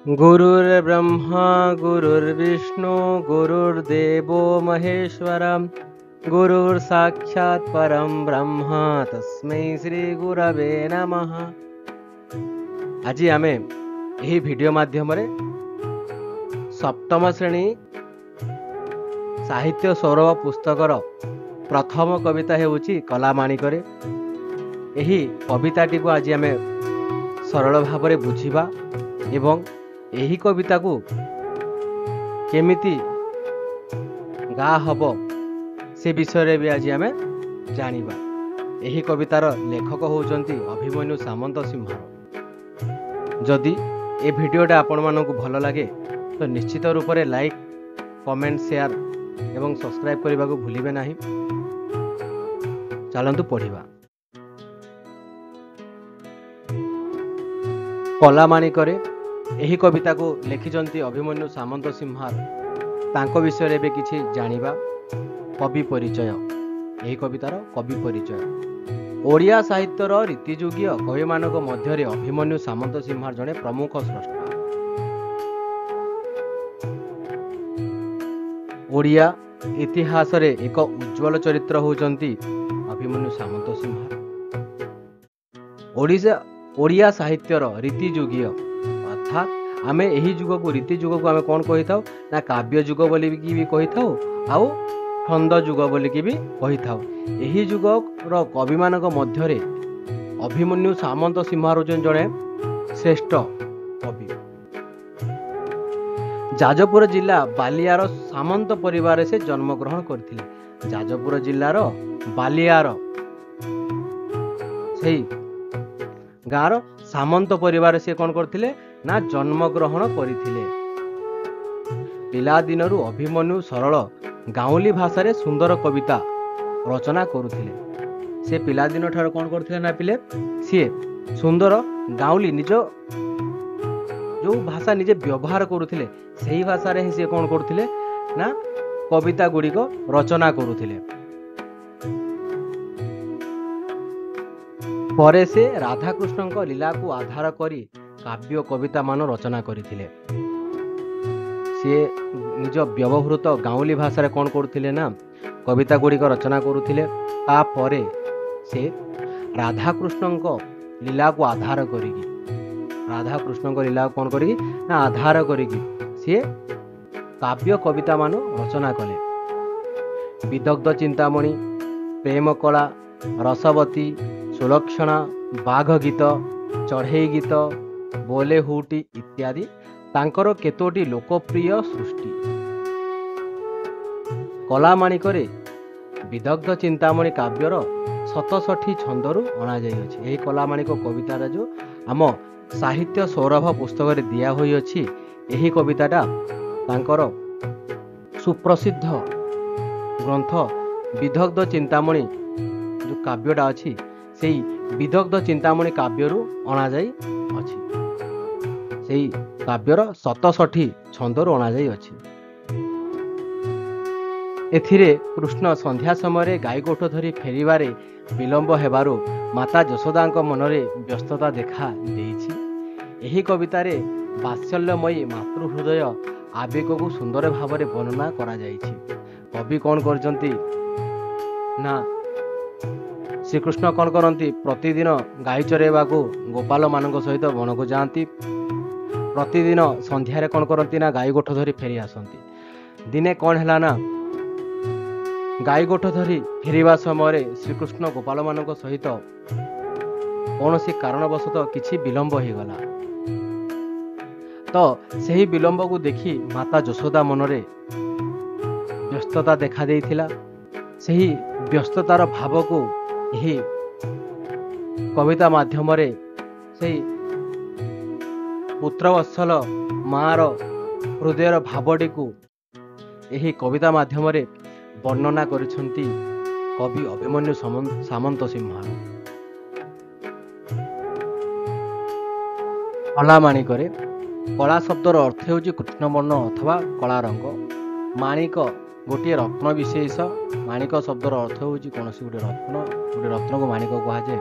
गुरुर्ब्रह्मा गुरुर्विष्णु गुरुर्देवो महेश्वरम् गुरुर्साक्षात् परं ब्रह्म तस्मै श्री गुरवे नमः। आज आमे यही भिडियो माध्यम सप्तम श्रेणी साहित्य सौरभ पुस्तकर प्रथम कविता हेउची कलामाणिकरे। यही कविताटी को आज आमे सरल भाव बुझिबा एवं यही कविता को केमिति गा हब से विषय भी आज आमे जानिबा। यही कवितार लेखक होउचंती अभिमन्यु सामंत सिंहार। जदि ए भिडियोटा आपण मानकु भल लागे तो निश्चित रूप से लाइक कमेंट शेयर एवं सब्सक्राइब करने को भूलिबे नाही। चलंतु पढ़िबा। कलामाणिकरे यही कविता को लिखिचंती अभिमन्यु सामंत सिंहार। तांको विषय भी किछि जानिबा। कवि परिचय। यही कवितार कवि परिचय। ओडिया साहित्यर रीतिजुगीय कवि मानक मध्य अभिमन्यु सामंत सिंहार जड़े प्रमुख स्रष्टा। ओडिया इतिहास रे एक उज्ज्वल चरित्र होउचंती अभिमन्यु सामंत सिंहार। ओडिया साहित्यर रीतिजुगीय अर्थात आमे यही जुग को रीति जुग को आमे कौन कही थाउ ना काव्य जुग बोली भी कही थाउ आउ छंद जुग बोली भी कही थाउ। यही जुग रो कवि मानक मध्य अभिमन्यु सामंत सिंहार जड़े श्रेष्ठ कवि। जाजपुर जिला बालियार सामंत परिवार से जन्मग्रहण करथिले। जाजपुर जिलार बालियार सही गाँव सामंत परिवार से कौन करथिले ना जन्मग्रहण करथिले। पिला दिनरु अभिमन्यु सरल गाउली भाषा रे सुंदर कविता रचना करुथिले। से पिला दिन ठार कौन करथिले ना पिले सी सुंदर गाउली निज जो भाषा निजे व्यवहार करुथिले सही भाषा रे से कौन करथिले ना कविता गुड़ी को रचना करुथिले। परे से राधाकृष्ण को लीला को आधार करी काव्य कविता मान रचना करथिले। से निज व्यवहृत गाउली भाषा रे कौन करथिले ना कविता गुड़ी को रचना करुथिले। ता परे से राधाकृष्ण को लीला को आधार करिकी राधाकृष्ण को लीला कौन करी ना आधार करिकी से काव्य कविता मान रचना कले। विदग्ध चिंतामणि, प्रेम कला, रसवती, सुलक्षणा, बाघ गीत, चढ़ई गीत, बोले हुटी इत्यादि तांकर केतोटी लोकप्रिय सृष्टि। कलामाणिकरे विदग्ध चिंतामणि काव्यर 67 छंदरू अणा जाई अछि। एही कलामाणिक कवितार जो आम साहित्य सौरभ पुस्तक रे दिया होई अछि। एही कविताटा तांकर सुप्रसिद्ध ग्रंथ विदग्ध चिंतामणि जो काव्यटा अछि सेही विदग्ध चिंतामणि काव्यरू अणा जाई अछि। सेही काव्यर 67 छंदरू अणा जाई अछि। एथिरे कृष्ण संध्या समय गाईगोठ धरी फेरिबारे विलंब हेबारू माता यशोदांक मनरे व्यस्तता देखा देइछि। एही कवितारे वात्सल्यमयी मातृहृदय आवेग को सुंदर भाव में वर्णना करा जाइछि। कवि कौन करजंती ना श्रीकृष्ण कौन करती प्रतिदिन गाई चरेवा को गोपाल मान सहित वन को जाती। प्रतिदिन संध्यारे कौन करती ना गाई गोठ धरी फेरी आसती। दिने कौन है ना गाई गोठ धरी फेरिबा समय श्रीकृष्ण गोपाल मान सहित कौन सी कारणवशतः किछि विलंब हो गला। तो सही विलंब को देखी माता यशोदा मनरे व्यस्तता देखा देइथिला। सही व्यस्ततार भाव को यही कविता माध्यम रे सही पुत्रवत्सल मार हृदयर भावटी को यही कविता माध्यम रे वर्णना करिसंती कवि अभिमन्यु सामंत सिंहार। कलामाणिकरे कला शब्दर अर्थ होची कृष्णवर्ण अथवा कला रंग। माणिक गोटे रत्न विशेष। माणिक शब्दर अर्थ होची कोनोसी गोटे रत्न को माणिक कहा जाए।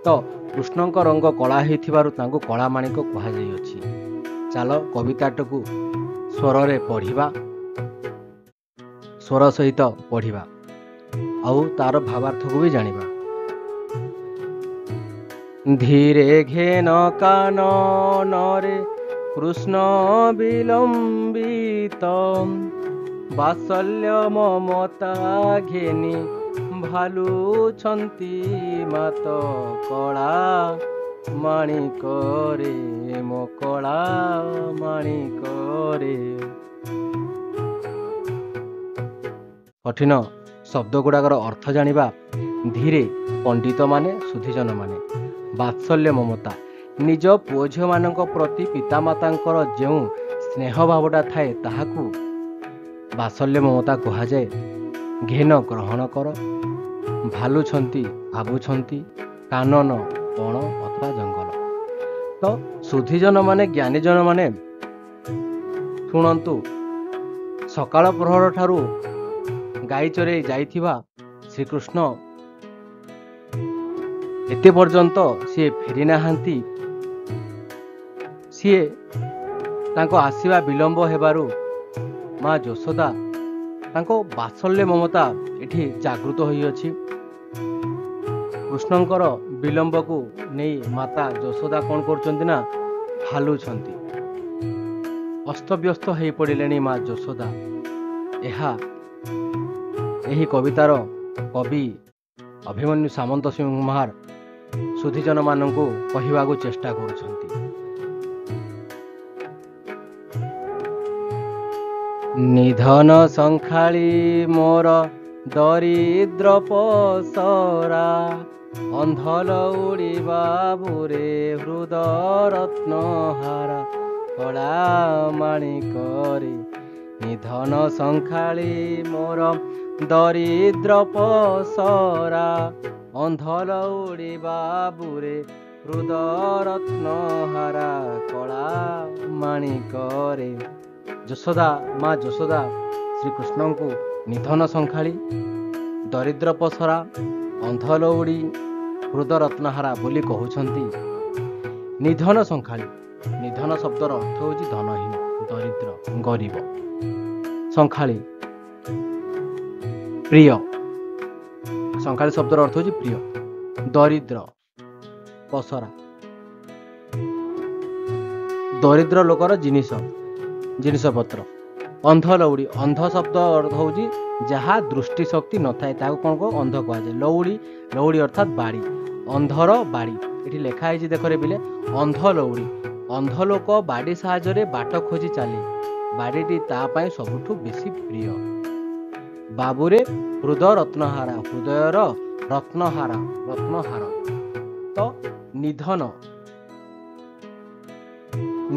तो कृष्णଙ୍କ ରଙ୍ଗ କଳା ହେଇଥିବାରୁ ତାଙ୍କୁ କଳା ମାଣିକ କୁହାଯାଇଅଛି। ଚାଲ କବିତାଟିକୁ ସ୍ୱରରେ ପଢ଼ିବା, ସ୍ୱର ସହିତ ପଢ଼ିବା ଆଉ ତାର ଭାବାର୍ଥକୁ ବି ଜାଣିବା। ଧୀରେ ଘେନ କାନନରେ କୃଷ୍ଣ ବିଲମ୍ବିତ, ବାତ୍ସଲ୍ୟ ମମତା ଘେନି ଭାଲୁଛନ୍ତି ମାତ କଳା ମାଣିକରେ, ମୋ କଳା ମାଣିକରେ। କଠିନ ଶବ୍ଦ ଗୁଡ଼ାକର ଅର୍ଥ ଜାଣିବା। ଧୀରେ ପଣ୍ଡିତମାନେ, ସୁଧୀଜନମାନେ। ବାତ୍ସଲ୍ୟ ମମତା, ନିଜ ପୁଅ ଝିଅମାନଙ୍କ ପ୍ରତି ପିତାମାତାଙ୍କର ଯେଉଁ ସ୍ନେହ ଭାବଟା ଥାଏ ତାହାକୁ ବାତ୍ସଲ୍ୟ ମମତା କୁହାଯାଏ। ଘେନ ଗ୍ରହଣ କର, ଭାଲୁଛନ୍ତି ଭାବୁଛନ୍ତି, କାନନ ବଣ ଅଥବା ଜଙ୍ଗଲ। ତ ସୁଧୀଜନମାନେ, ଜ୍ଞାନୀଜନମାନେ ଶୁଣନ୍ତୁ, ସକାଳ ପ୍ରହର ଠାରୁ ଗାଈ ଚରେଇ ଯାଇଥିବା ଶ୍ରୀକୃଷ୍ଣ ଏତେ ପର୍ଯ୍ୟନ୍ତ ସିଏ ଫେରି ନାହାନ୍ତି। ସିଏ ତାଙ୍କ ଆସିବା ବିଳମ୍ବ ହେବାରୁ ମା ଯଶୋଦା, ତାଙ୍କ ବାତ୍ସଲ୍ୟ ମମତା ଏଠି ଜାଗୃତ ହୋଇଅଛି। କୃଷ୍ଣଙ୍କର ବିଳମ୍ବକୁ ନେଇ ମାତା ଯଶୋଦା କ'ଣ କରୁଛନ୍ତି ନା ଭାଲୁଛନ୍ତି। ଅସ୍ତବ୍ୟସ୍ତ ହୋଇପଡ଼ିଲେଣି ମା ଯଶୋଦା। ଏହି କବିତାର କବି ଅଭିମନ୍ୟୁ ସାମନ୍ତ ସିଂହ ମହାର ସୁଧୀଜନମାନଙ୍କୁ କହିବାକୁ ଚେଷ୍ଟା କରୁଛନ୍ତି। ନିଧନ ସଂଖାଳି ମୋର ଦରିଦ୍ର ପସରା, ଅନ୍ଧଲ ଉଡ଼ିବା ବୁରେ ହୃଦ ରତ୍ନହାରା କଳା ମାଣିକରେ। ନିଧନ ସଂଖାଳି ମୋର ଦରିଦ୍ର ପସରା, ଅନ୍ଧଲ ଉଡ଼ିବା ବୁରେ ହୃଦ ରତ୍ନହାରା କଳା ମାଣିକରେ। ଯଶୋଦା, ମା ଯଶୋଦା ଶ୍ରୀକୃଷ୍ଣଙ୍କୁ ନିଧନ ସଂଖାଳି, ଦରିଦ୍ର ପସରା, ଅନ୍ଧଲ ଉଡ଼ି ହୃଦ ରତ୍ନହାରା ବୋଲି କହୁଛନ୍ତି। ନିଧନ ସଂଖାଳି, ନିଧନ ଶବ୍ଦର ଅର୍ଥ ହେଉଛି ଧନହୀନ, ଦରିଦ୍ର, ଗରିବ। ସଂଖାଳି ପ୍ରିୟ, ସଂଖାଳି ଶବ୍ଦର ଅର୍ଥ ହେଉଛି ପ୍ରିୟ। ଦରିଦ୍ର, ପସରା, ଦରିଦ୍ର ଲୋକର ଜିନିଷପତ୍ର। ଅନ୍ଧ ଲଉଡ଼ି, ଅନ୍ଧ ଶବ୍ଦ ଅର୍ଥ ହେଉଛି ଯାହା ଦୃଷ୍ଟି ଶକ୍ତି ନଥାଏ ତାକୁ କ'ଣ ଅନ୍ଧ କୁହାଯାଏ। ଲଉଡ଼ି, ଲଉଡ଼ି ଅର୍ଥାତ୍ ବାଡ଼ି, ଅନ୍ଧର ବାଡ଼ି। ଏଠି ଲେଖା ହେଇଛି ଦେଖରେ ପିଲେ, ଅନ୍ଧ ଲଉଡ଼ି। ଅନ୍ଧ ଲୋକ ବାଡ଼ି ସାହାଯ୍ୟରେ ବାଟ ଖୋଜି ଚାଲେ, ବାଡ଼ିଟି ତା ପାଇଁ ସବୁଠୁ ବେଶୀ ପ୍ରିୟ। ବାବୁରେ ହୃଦ ରତ୍ନହାରା, ହୃଦୟର ରତ୍ନହାର। ତ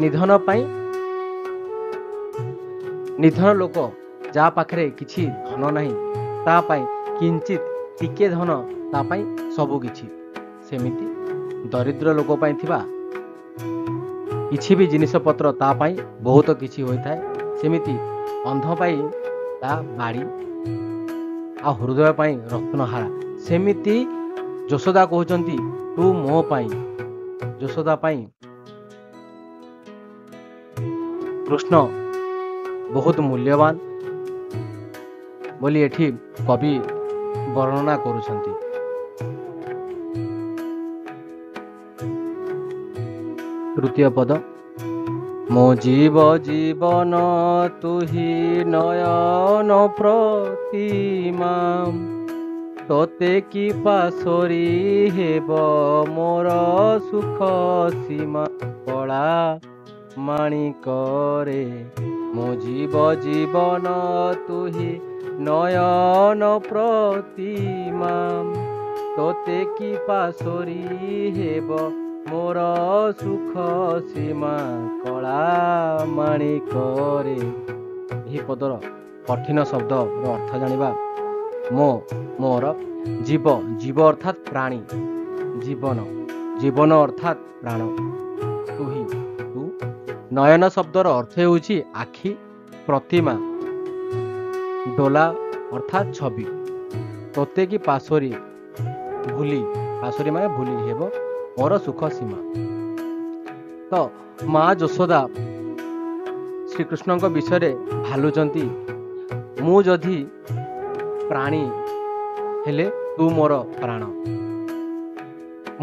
ନିଧନ ପାଇଁ, ନିଧନ ଲୋକ ଯାହା ପାଖରେ କିଛି ଧନ ନାହିଁ ତା ପାଇଁ କିଞ୍ଚିତ, ଟିକେ ଧନ ତା ପାଇଁ ସବୁ କିଛି। ସେମିତି ଦରିଦ୍ର ଲୋକ ପାଇଁ ଥିବା କିଛି ବି ଜିନିଷପତ୍ର ତା ପାଇଁ ବହୁତ କିଛି ହୋଇଥାଏ। ସେମିତି ଅନ୍ଧ ପାଇଁ ତା ବାଡ଼ି ଆଉ ହୃଦୟ ପାଇଁ ରତ୍ନହାରା। ସେମିତି ଯଶୋଦା କହୁଛନ୍ତି ତୁ ମୋ ପାଇଁ, ଯଶୋଦା ପାଇଁ କୃଷ୍ଣ ବହୁତ ମୂଲ୍ୟବାନ ବୋଲି ଏଠି କବି ବର୍ଣ୍ଣନା କରୁଛନ୍ତି। ତୃତୀୟ ପଦ, ମୋ ଜୀବନ ତୁହି ନୟନ ପ୍ରତିମା, ତୋତେ କି ପାଶୋରି ହେବ ମୋର ସୁଖ ସୀମା କଳା ମାଣିକରେ। ମୋ ଜୀବନ ତୁହି ନୟନ ପ୍ରତିମା, ତୋତେ କି ପାଶୋରି ହେବ ମୋର ସୁଖ ସୀମା କଳା ମାଣିକରେ। ଏହି ପଦର କଠିନ ଶବ୍ଦର ଅର୍ଥ ଜାଣିବା। ମୋର ଜୀବ ଅର୍ଥାତ୍ ପ୍ରାଣୀ, ଜୀବନ ଅର୍ଥାତ୍ ପ୍ରାଣ। ତୁହି, ତୁ। ନୟନ ଶବ୍ଦର ଅର୍ଥ ହେଉଛି ଆଖି, ପ୍ରତିମା ଡୋଲା ଅର୍ଥାତ୍ ଛବି। ତୋତେ କି ପାଶୋରି, ଭୁଲି, ପାଶୋରି ମାନେ ଭୁଲି ହେବ ମୋର ସୁଖ ସୀମା। ତ ମା ଯଶୋଦା ଶ୍ରୀକୃଷ୍ଣଙ୍କ ବିଷୟରେ ଭାଲୁଛନ୍ତି ମୁଁ ଯଦି ପ୍ରାଣୀ ହେଲେ ତୁ ମୋର ପ୍ରାଣ,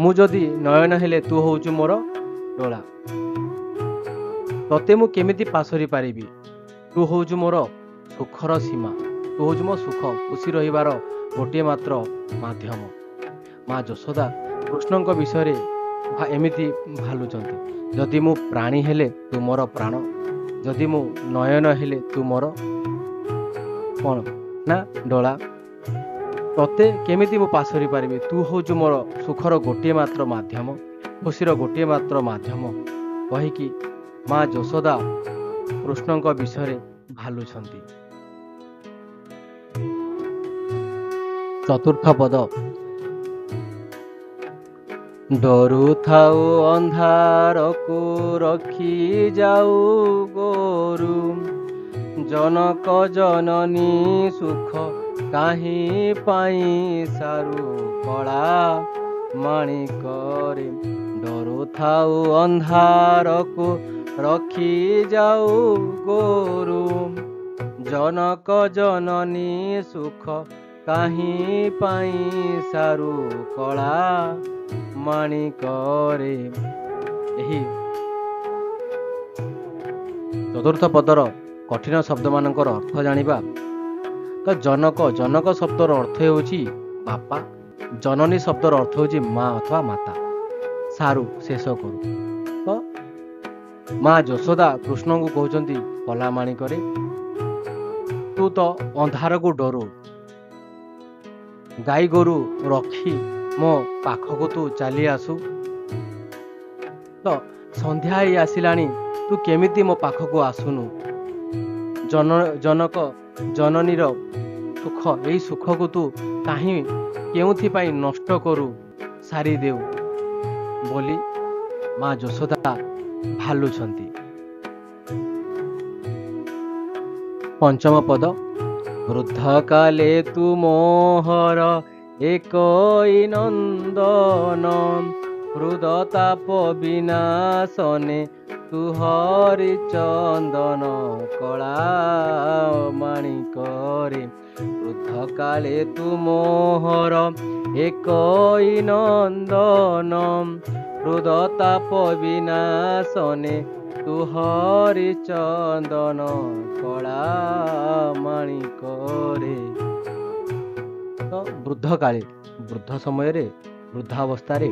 ମୁଁ ଯଦି ନୟନ ହେଲେ ତୁ ହଉଛୁ ମୋର ଡୋଳା, ତତେ ମୁଁ କେମିତି ପାସରି ପାରିବି, ତୁ ହଉଛୁ ମୋର ସୁଖର ସୀମା, ତୁ ହଉଛୁ ମୋ ସୁଖ ଖୁସି ରହିବାର ଗୋଟିଏ ମାତ୍ର ମାଧ୍ୟମ। ମା ଯଶୋଦା କୃଷ୍ଣଙ୍କ ବିଷୟରେ ଏମିତି ଭାଲୁଛନ୍ତି, ଯଦି ମୁଁ ପ୍ରାଣୀ ହେଲେ ତୁ ମୋର ପ୍ରାଣ, ଯଦି ମୁଁ ନୟନ ହେଲେ ତୁ ମୋର କ'ଣ ନା ଡୋଳା, ତତେ କେମିତି ମୁଁ ପାସରି ପାରିବି, ତୁ ହଉଛୁ ମୋର ସୁଖର ଗୋଟିଏ ମାତ୍ର ମାଧ୍ୟମ, ଖୁସିର ଗୋଟିଏ ମାତ୍ର ମାଧ୍ୟମ କହିକି ମା ଯଶୋଦା କୃଷ୍ଣଙ୍କ ବିଷୟରେ ଭାଲୁଛନ୍ତି। ଚତୁର୍ଥ ପଦ। ଡରୁଥାଉ ଅନ୍ଧାରକୁ ରଖି ଯାଉ ଗୋରୁ, ଜନକ ଜନନୀ ସୁଖ କାହିଁ ପାଇଁ ସାରୁ କଳା ମାଣିକରେ। ଡରୁଥାଉ ଅନ୍ଧାରକୁ ରଖି ଯାଉ ଗୋରୁ, ଜନକ ଜନନୀ ସୁଖ କାହିଁ ପାଇଁ ସାରୁ କଳା ମାଣିକରେ। ଏହି ଚତୁର୍ଥ ପଦର କଠିନ ଶବ୍ଦମାନଙ୍କର ଅର୍ଥ ଜାଣିବା। ତ ଜନକ ଶବ୍ଦର ଅର୍ଥ ହେଉଛି ବାପା, ଜନନୀ ଶବ୍ଦର ଅର୍ଥ ହେଉଛି ମା ଅଥବା ମାତା, ସାରୁ ଶେଷ କରୁ। ତ ମା ଯଶୋଦା କୃଷ୍ଣଙ୍କୁ କହୁଛନ୍ତି କଳା ମାଣିକରେ, ତୁ ତ ଅନ୍ଧାରକୁ ଡରୁ, ଗାଈ ଗୋରୁ ରଖି ମୋ ପାଖକୁ ତୁ ଚାଲି ଆସୁ, ତ ସନ୍ଧ୍ୟା ହେଇ ଆସିଲାଣି ତୁ କେମିତି ମୋ ପାଖକୁ ଆସୁନୁ, ଜନକ ଜନନୀର ସୁଖ, ଏଇ ସୁଖକୁ ତୁ କାହିଁ କେଉଁଥିପାଇଁ ନଷ୍ଟ କରୁ ସାରିଦେଉ ବୋଲି ମା ଯଶୋଦା ଭାଲୁଛନ୍ତି। ପଞ୍ଚମ ପଦ। ବୃଦ୍ଧ କାଲେ ତୁ ମୋହର ଏକଇ ନନ୍ଦନ, ହୃଦତାପ ବିନାଶନେ ତୁ ହରି ଚନ୍ଦନ କଳା ମାଣିକରେ। ବୃଦ୍ଧ କାଳେ ତୁ ମୋହର ଏକଇ ନନ୍ଦନ, ହୃଦତାପ ବିନାଶନେ ତୁ ହରି ଚନ୍ଦନ କଳା ମାଣିକରେ। ତ ବୃଦ୍ଧ କାଳେ, ବୃଦ୍ଧ ସମୟରେ, ବୃଦ୍ଧାବସ୍ଥାରେ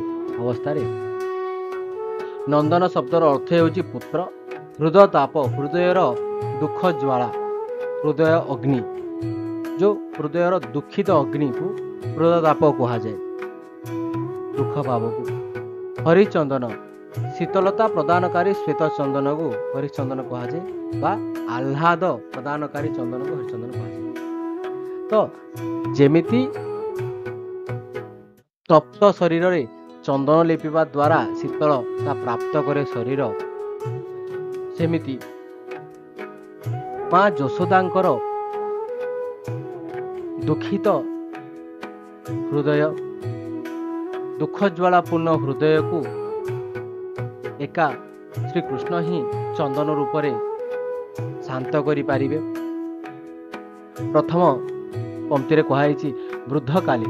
ନନ୍ଦନ ଶବ୍ଦର ଅର୍ଥ ହେଉଛି ପୁତ୍ର, ହୃଦତାପ ହୃଦୟର ଦୁଃଖ ଜ୍ୱାଳା, ହୃଦୟ ଅଗ୍ନି, ଯେଉଁ ହୃଦୟର ଦୁଃଖିତ ଅଗ୍ନିକୁ ହୃଦତାପ କୁହାଯାଏ, ଦୁଃଖ ଭାବକୁ। ହରିଚନ୍ଦନ ଶୀତଳତା ପ୍ରଦାନକାରୀ ଶ୍ଵେତ ଚନ୍ଦନକୁ ହରିଚନ୍ଦନ କୁହାଯାଏ, ବା ଆହ୍ଲାଦ ପ୍ରଦାନକାରୀ ଚନ୍ଦନକୁ ହରିଚନ୍ଦନ କୁହାଯାଏ। ତ ଯେମିତି ତପ୍ତ ଶରୀରରେ ଚନ୍ଦନ ଲେପିବା ଦ୍ୱାରା ଶୀତଳତା ପ୍ରାପ୍ତ କରେ ଶରୀର, ସେମିତି ମା ଯଶୋଦାଙ୍କର ଦୁଃଖିତ ହୃଦୟ, ଦୁଃଖ ଜ୍ୱାଳାପୂର୍ଣ୍ଣ ହୃଦୟକୁ ଏକା ଶ୍ରୀକୃଷ୍ଣ ହିଁ ଚନ୍ଦନ ରୂପରେ ଶାନ୍ତ କରିପାରିବେ। ପ୍ରଥମ ପଂକ୍ତିରେ କୁହାଯାଇଛି ବୃଦ୍ଧ କାଳେ,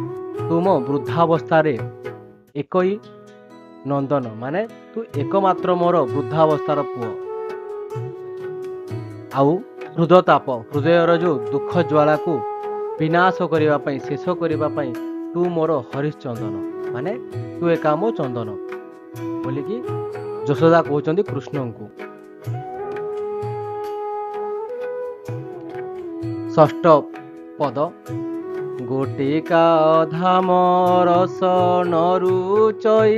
ତୁମ ବୃଦ୍ଧାବସ୍ଥାରେ ଏକଇ ନନ୍ଦନ, ମାନେ ତୁ ଏକମାତ୍ର ମୋର ବୃଦ୍ଧାବସ୍ଥାର ପୁଅ, ଆଉ ହୃଦତାପ ହୃଦୟର ଯେଉଁ ଦୁଃଖ ଜ୍ୱାଳାକୁ ବିନାଶ କରିବା ପାଇଁ, ଶେଷ କରିବା ପାଇଁ ତୁ ମୋର ହରିଚନ୍ଦନ, ମାନେ ତୁ ଏକା ମୋ ଚନ୍ଦନ ବୋଲିକି ଯଶୋଦା କହୁଛନ୍ତି କୃଷ୍ଣଙ୍କୁ। ଷଷ୍ଠ ପଦ। ଗୋଟିକା ଅଧାମ ରସ ନରୁଚଇତେ,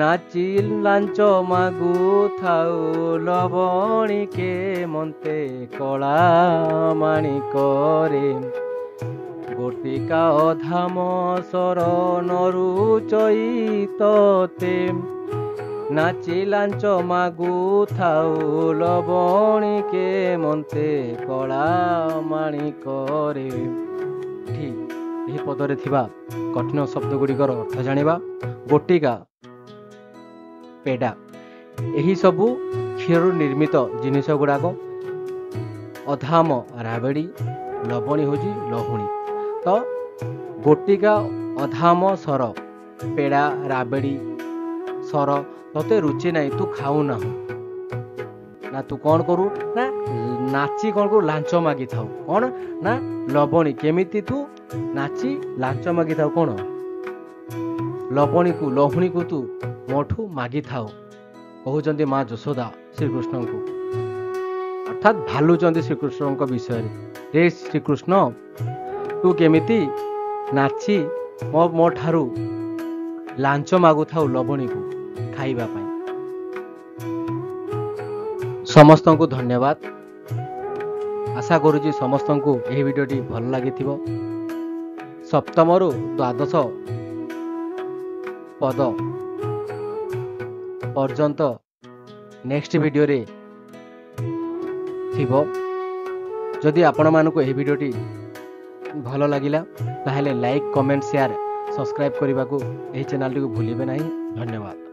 ନାଚି ଲାଞ୍ଚ ମାଗୁଥାଉ ଲବଣିକେ ମନ୍ତେ କଳା ମାଣିକରେ। ଗୋଟିକା ଅଧାମ ସର ନରୁଚଇତେ, ନାଚି ଲାଞ୍ଚ ମାଗୁଥାଉ ଲବଣିକେ ମନ୍ତେ କଳା ମାଣିକରେ। ଏହି ପଦରେ ଥିବା କଠିନ ଶବ୍ଦ ଗୁଡ଼ିକର ଅର୍ଥ ଜାଣିବା। ଗୋଟିକା, ପେଡ଼ା, ଏହି ସବୁ କ୍ଷୀରରୁ ନିର୍ମିତ ଜିନିଷ ଗୁଡ଼ାକ ଅଧାମ ରାବେଡ଼ି, ଲବଣୀ ହେଉଛି ଲହୁଣୀ। ତ ଗୋଟିକା ଅଧାମ ସର ପେଡ଼ା ରାବେଡ଼ି ସର ତତେ ରୁଚି ନାହିଁ, ତୁ ଖାଉନାହୁଁ ନା ତୁ କ'ଣ କରୁ ନା ନାଚି କ'ଣ କରୁ ଲାଞ୍ଚ ମାଗିଥାଉ। କ'ଣ ନା ଲବଣୀ କେମିତି ତୁ ନାଚି ଲାଞ୍ଚ ମାଗିଥାଉ, କ'ଣ ଲବଣୀକୁ ଲହୁଣୀକୁ ତୁ ମୋଠୁ ମାଗିଥାଉ କହୁଛନ୍ତି ମା ଯଶୋଦା ଶ୍ରୀକୃଷ୍ଣଙ୍କୁ। ଅର୍ଥାତ୍ ଭାଲୁଛନ୍ତି ଶ୍ରୀକୃଷ୍ଣଙ୍କ ବିଷୟରେ। ରେ ଶ୍ରୀକୃଷ୍ଣ ତୁ କେମିତି ନାଚି ମୋ ଠାରୁ ଲାଞ୍ଚ ମାଗୁଥାଉ ଲବଣୀକୁ ଖାଇବା ପାଇଁ। ସମସ୍ତଙ୍କୁ ଧନ୍ୟବାଦ। ଆଶା କରୁଛି ସମସ୍ତଙ୍କୁ ଏହି ଭିଡ଼ିଓଟି ଭଲ ଲାଗିଥିବ। ସପ୍ତମରୁ ଦ୍ୱାଦଶ ପଦ ପର୍ଯ୍ୟନ୍ତ ନେକ୍ସଟ ଭିଡ଼ିଓରେ ଥିବ। ଯଦି ଆପଣମାନଙ୍କୁ ଏହି ଭିଡ଼ିଓଟି ଭଲ ଲାଗିଲା ତାହେଲେ ଲାଇକ୍, କମେଣ୍ଟ, ସେୟାର, ସବସ୍କ୍ରାଇବ୍ କରିବାକୁ ଏହି ଚ୍ୟାନେଲଟିକୁ ଭୁଲିବେ ନାହିଁ। ଧନ୍ୟବାଦ।